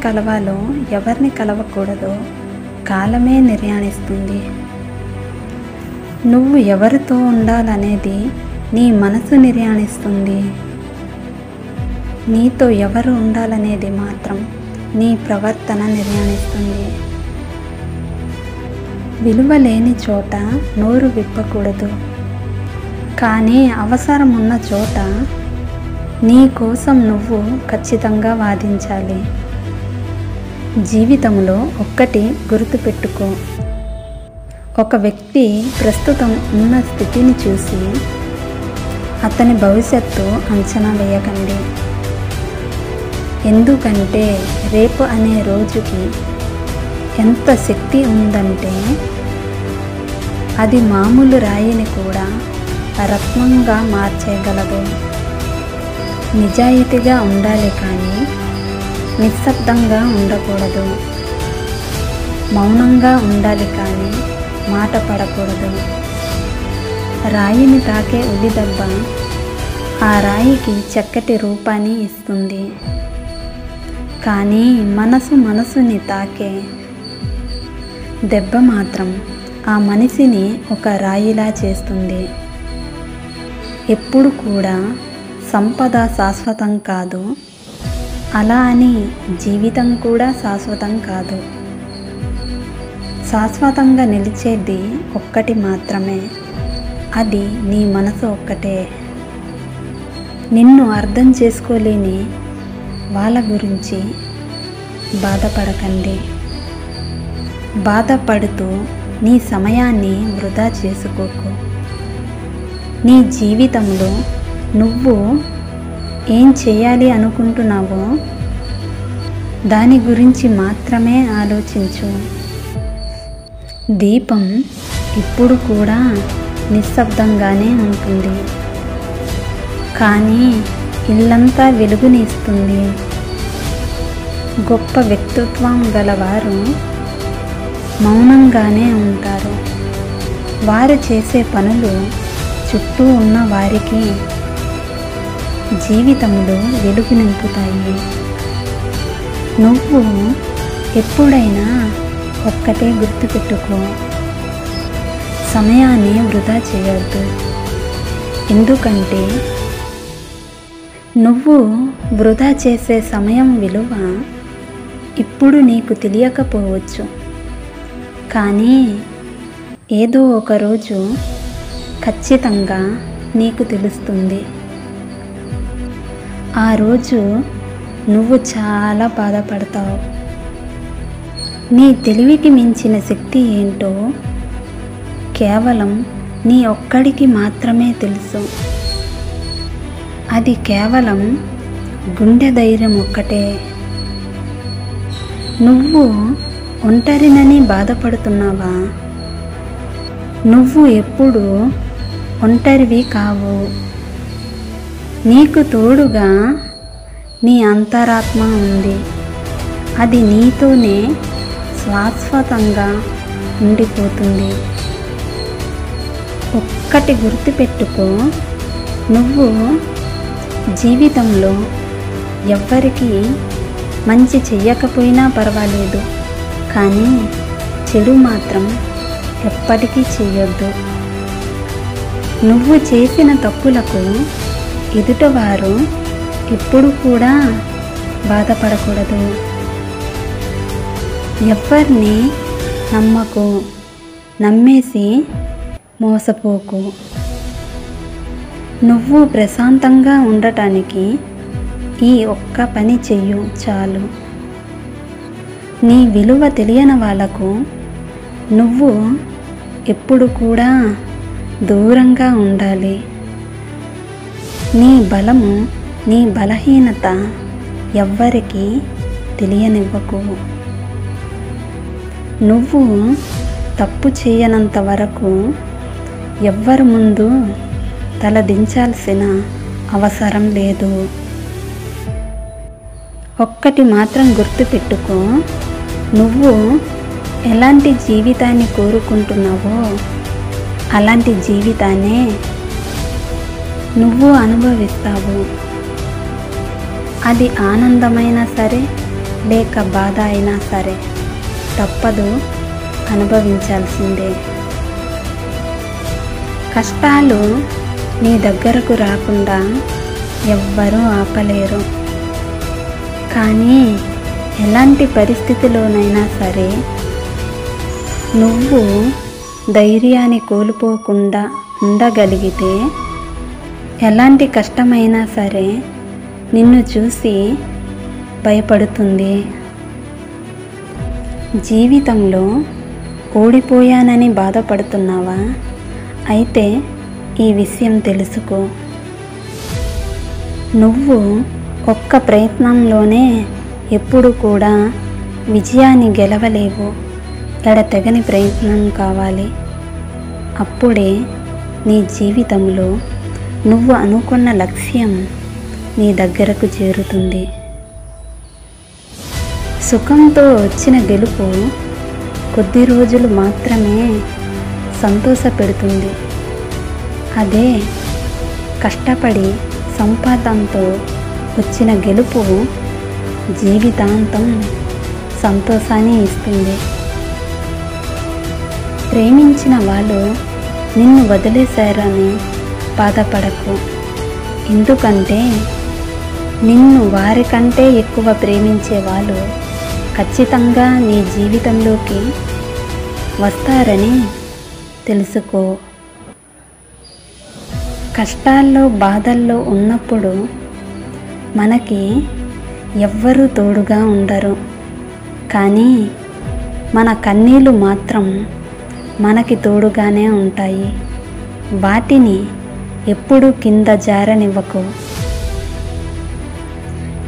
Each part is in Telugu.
కలవాలో ఎవరిని కలవకూడదో కాలమే నిర్ణయిస్తుంది. నువ్వు ఎవరితో ఉండాలనేది నీ మనసు నిర్ణయిస్తుంది. నీతో ఎవరు ఉండాలనేది మాత్రం నీ ప్రవర్తన నిర్ణయిస్తుంది. విలువ లేని చోట నోరు విప్పకూడదు, కానీ అవసరం ఉన్న చోట నీ కోసం నువ్వు ఖచ్చితంగా వాదించాలి. జీవితంలో ఒక్కటి గుర్తుపెట్టుకో, ఒక వ్యక్తి ప్రస్తుతం ఉన్న స్థితిని చూసి అతని భవిష్యత్తు అంచనా వేయకండి. ఎందుకంటే రేపు అనే రోజుకి ఎంత శక్తి ఉందంటే అది మామూలు రాయిని కూడా రత్నంగా మార్చేయగలదు. నిజాయితీగా ఉండాలి, కానీ నిశ్శబ్దంగా ఉండకూడదు. మౌనంగా ఉండాలి, కానీ మాట పడకూడదు. రాయిని తాకే ఉలిదెబ్బ ఆ రాయికి చక్కటి రూపాన్ని ఇస్తుంది, కానీ మనసుని తాకే దెబ్బ మాత్రం ఆ మనిషిని ఒక రాయిలా చేస్తుంది. ఎప్పుడు కూడా సంపద శాశ్వతం కాదు, అలా అని జీవితం కూడా శాశ్వతం కాదు. శాశ్వతంగా నిలిచేది ఒక్కటి మాత్రమే, అది నీ మనసు ఒక్కటే. నిన్ను అర్థం చేసుకోలేని వాళ్ళ గురించి బాధపడకండి. బాధపడుతూ నీ సమయాన్ని వృధా చేసుకోకు. నీ జీవితంలో నువ్వు ఏం చేయాలి అనుకుంటున్నావో దాని గురించి మాత్రమే ఆలోచించు. దీపం ఇప్పుడు కూడా నిశ్శబ్దంగానే ఉంటుంది, కానీ ఇల్లంతా వెలుగుని ఇస్తుంది. గొప్ప వ్యక్తిత్వం గలవారు మౌనంగానే ఉంటారు. వారు చేసే పనులు చుట్టూ ఉన్న వారికి జీవితంలో వెలుగు నింపుతాయి. నువ్వు ఎప్పుడైనా ఒక్కటే గుర్తుపెట్టుకో, సమయాన్ని వృధా చేయొద్దు. ఎందుకంటే నువ్వు వృధా చేసే సమయం విలువ ఇప్పుడు నీకు తెలియకపోవచ్చు, కానీ ఏదో ఒకరోజు ఖచ్చితంగా నీకు తెలుస్తుంది. ఆ రోజు నువ్వు చాలా బాధపడతావు. నీ తెలివికి మించిన శక్తి ఏంటో కేవలం నీ ఒక్కడికి మాత్రమే తెలుసు. అది కేవలం గుండె ధైర్యం ఒక్కటే. నువ్వు ఒంటరినని బాధపడుతున్నావా? నువ్వు ఎప్పుడు ఒంటరివి కావు. నీకు తోడుగా నీ అంతరాత్మ ఉంది. అది నీతోనే శాశ్వతంగా ఉండిపోతుంది. ఒక్కటి గుర్తుపెట్టుకో, నువ్వు జీవితంలో ఎవ్వరికి మంచి చెయ్యకపోయినా పర్వాలేదు, కానీ చెడు మాత్రం ఎప్పటికీ చెయ్యొద్దు. నువ్వు చేసిన తప్పులకు ఎదుటివారు ఎప్పుడు కూడా బాధపడకూడదు. ఎవ్వరిని నమ్మకు, నమ్మేసి మోసపోకు. నువ్వు ప్రశాంతంగా ఉండటానికి ఈ ఒక్క పని చెయ్యు చాలు. నీ విలువ తెలియని వాళ్ళకు నువ్వు ఎప్పుడు కూడా దూరంగా ఉండాలి. నీ బలము, నీ బలహీనత ఎవ్వరికీ తెలియనివ్వకు. నువ్వు తప్పు చేయనంత వరకు ఎవ్వరి ముందు తలదించాల్సిన అవసరం లేదు. ఒక్కటి మాత్రం గుర్తుపెట్టుకో, నువ్వు ఎలాంటి జీవితాన్ని కోరుకుంటున్నావో అలాంటి జీవితాన్నే నువ్వు అనుభవిస్తావు. అది ఆనందమైనా సరే, లేక బాధ అయినా సరే తప్పదు, అనుభవించాల్సిందే. కష్టాలు నీ దగ్గరకు రాకుండా ఎవ్వరూ ఆపలేరు. కానీ ఎలాంటి పరిస్థితిలోనైనా సరే నువ్వు ధైర్యాన్ని కోల్పోకుండా ఉండగలిగితే ఎలాంటి కష్టమైనా సరే నిన్ను చూసి భయపడుతుంది. జీవితంలో ఓడిపోయానని బాధపడుతున్నావా? అయితే ఈ విషయం తెలుసుకో. నువ్వు ఒక్క ప్రయత్నంలోనే ఎప్పుడు కూడా విజయాన్ని గెలవలేవు. ఎడతెగని ప్రయత్నం కావాలి. అప్పుడే నీ జీవితంలో నువ్వు అనుకున్న లక్ష్యం నీ దగ్గరకు చేరుతుంది. సుఖంతో వచ్చిన గెలుపు కొద్ది రోజులు మాత్రమే సంతోషపెడుతుంది. అదే కష్టపడి సంపాదనతో వచ్చిన గెలుపు జీవితాంతం సంతోషాన్ని ఇస్తుంది. ప్రేమించిన వాళ్ళు నిన్ను వదిలేశారని బాధపడకు. ఎందుకంటే నిన్ను వారికంటే ఎక్కువ ప్రేమించే వాళ్ళు ఖచ్చితంగా నీ జీవితంలోకి వస్తారని తెలుసుకో. కష్టాల్లో బాధల్లో ఉన్నప్పుడు మనకి ఎవ్వరూ తోడుగా ఉండరు. కానీ మన కన్నీళ్ళు మాత్రం మనకి తోడుగానే ఉంటాయి. వాటిని ఎప్పుడూ కింద జారనివ్వకు.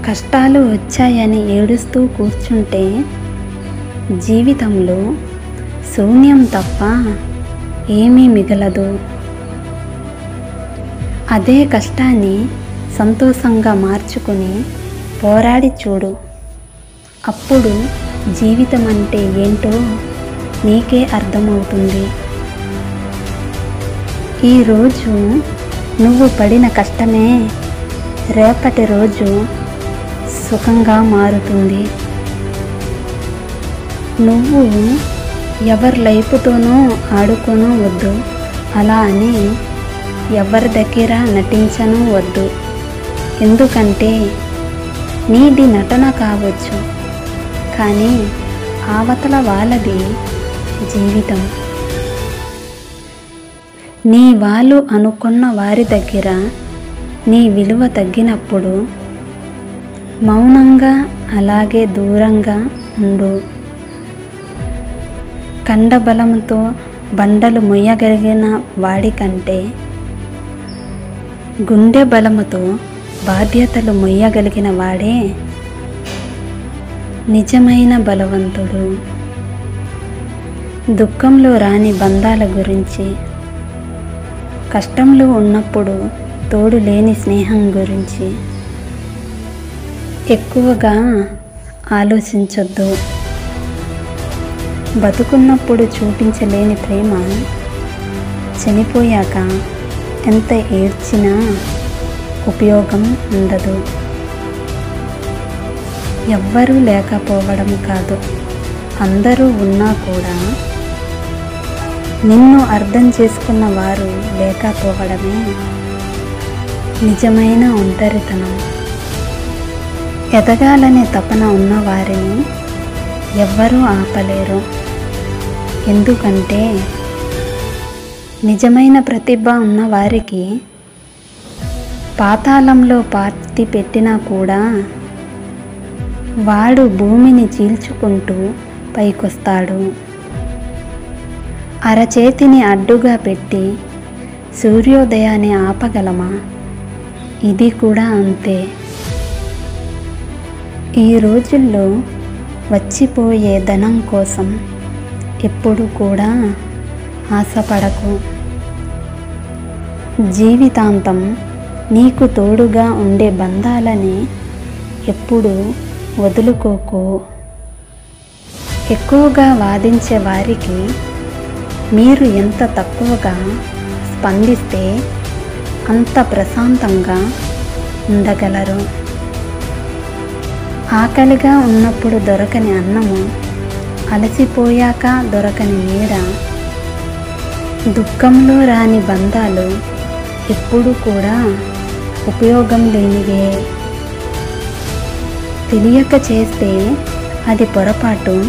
కష్టాలు వచ్చాయని ఏడుస్తూ కూర్చుంటే జీవితంలో శూన్యం తప్ప ఏమీ మిగలదు. అదే కష్టాన్ని సంతోషంగా మార్చుకొని పోరాడి చూడు. అప్పుడు జీవితం అంటే ఏంటో నీకే అర్థమవుతుంది. ఈరోజు నువ్వు పడిన కష్టమే రేపటి రోజు సుఖంగా మారుతుంది. నువ్వు ఎవరి లైఫ్తోనూ ఆడుకోను వద్దు. అలా అని ఎవరి దగ్గర నటించను వద్దు. ఎందుకంటే నీది నటన కావచ్చు, కానీ అవతల వాళ్ళది జీవితం. నీ వాళ్ళు అనుకున్న వారి దగ్గర నీ విలువ తగ్గినప్పుడు మౌనంగా అలాగే దూరంగా ఉండు. కండబలంతో బండలు మొయ్యగలిగిన వాడికంటే గుండె బలముతో బాధ్యతలు మొయ్యగలిగిన వాడే నిజమైన బలవంతుడు. దుఃఖంలో రాని బంధాల గురించి, కష్టంలో ఉన్నప్పుడు తోడు లేని స్నేహం గురించి ఎక్కువగా ఆలోచించొద్దు. బతుకున్నప్పుడు చూపించలేని ప్రేమ చనిపోయాక ఎంత ఏడ్చినా ఉపయోగం ఉండదు. ఎవ్వరూ లేకపోవడం కాదు, అందరూ ఉన్నా కూడా నిన్ను అర్థం చేసుకున్న వారు లేకపోవడమే నిజమైన ఒంటరితనం. ఎదగాలనే తపన ఉన్నవారిని ఎవ్వరూ ఆపలేరు. ఎందుకంటే నిజమైన ప్రతిభ ఉన్నవారికి పాతాళంలో పాతి పెట్టినా కూడా వాడు భూమిని చీల్చుకుంటూ పైకొస్తాడు. అరచేతిని అడ్డుగా పెట్టి సూర్యోదయాన్ని ఆపగలమా? ఇది కూడా అంతే. ఈ రోజుల్లో వచ్చిపోయే ధనం కోసం ఎప్పుడు కూడా ఆశపడకు. జీవితాంతం నీకు తోడుగా ఉండే బంధాలని ఎప్పుడు వదులుకోకు. ఎక్కువగా వాదించే వారికి మీరు ఎంత తక్కువగా స్పందిస్తే అంత ప్రశాంతంగా ఉండగలరు. ఆకలిగా ఉన్నప్పుడు దొరకని అన్నము, అలసిపోయాక దొరకని నీడ, దుఃఖంలో రాని బంధాలు ఎప్పుడు కూడా ఉపయోగం లేనివే. తెలియక చేస్తే అది పొరపాటు,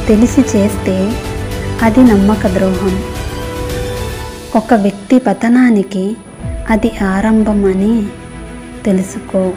తెలిసి చేస్తే అది నమ్మక ద్రోహం. ఒక వ్యక్తి పతనానికి అది ఆరంభం అని తెలుసుకో.